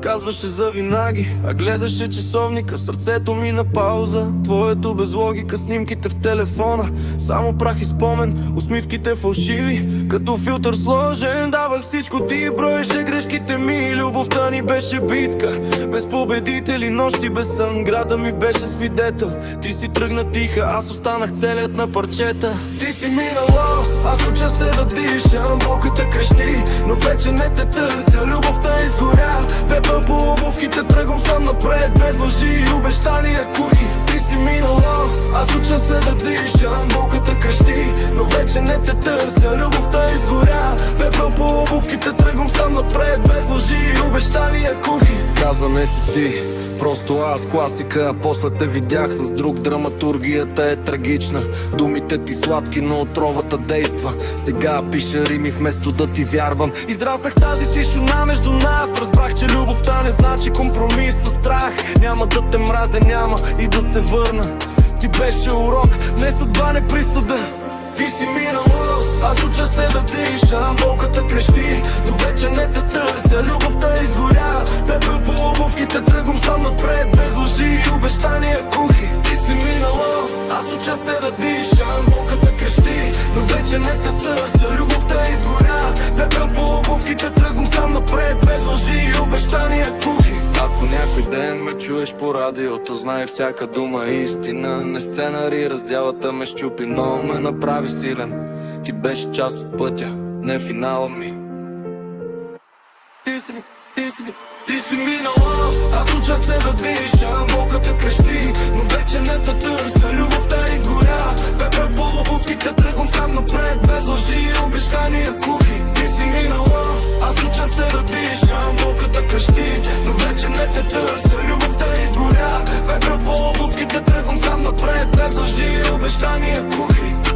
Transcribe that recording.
казваше завинаги, а гледаше часовника, сърцето ми на пауза. Твоето без логика, снимките в телефона, само прах и спомен, усмивките фалшиви, като филтър сложен. Давах всичко, ти броеше грешките ми. Любовта ни беше битка, без победители, нощи без сън. Града ми беше свидетел, ти си тръгна тиха, аз останах целият на парчета. Ти си минала, аз уча се да дишам, болката крещи, но вече не те търся. Любовта изгоря, пепел по обувките, тръгвам сам напред, без лъжи и обещания кухи. Ти си минала, аз уча се да дишам, болката крещи, но вече не те търся. Любовта изгоря, пепел по обувките, тръгвам сам напред, без лъжи и обещания кухи. Каза си ти, просто аз класика, а после те видях с друг. Драматургията е трагична, думите ти сладки, но отровата действа. Сега пиша рими вместо да ти вярвам. Израснах в тази тишина между нас, разбрах, че любовта не значи компромис със страх. Няма да те мразя, няма и да се върна. Ти беше урок, не съдба, не присъда. Ти си минала, аз уча се да дишам, болката крещи, но вече не те търся. Любовта изгоря, пепел по обувките, тръгвам сам напред, без лъжи и обещания кухи. Ти си минала, аз уча се да дишам, болката крещи, но вече не те търся. Любовта изгоря, пепел по обувките, тръгвам сам напред, без лъжи и обещания кухи. Ако някой ден ме чуеш по радиото, знай всяка дума е истина. Не сценари, разделата ме щупи, но ме направи силен. Ти беше част от пътя, не финала ми. Ти си минала, аз уча се да дишам, болката крещи, но вече не те търся. Любовта изгоря, пепел по обувките, тръгвам сам напред, без лъжи и обещания кухи. Ти си минала, аз уча се да дишам, болката крещи, но вече не те търся. Любовта изгоря, пепел по обувките, тръгвам сам напред, без лъжи и обещания кухи.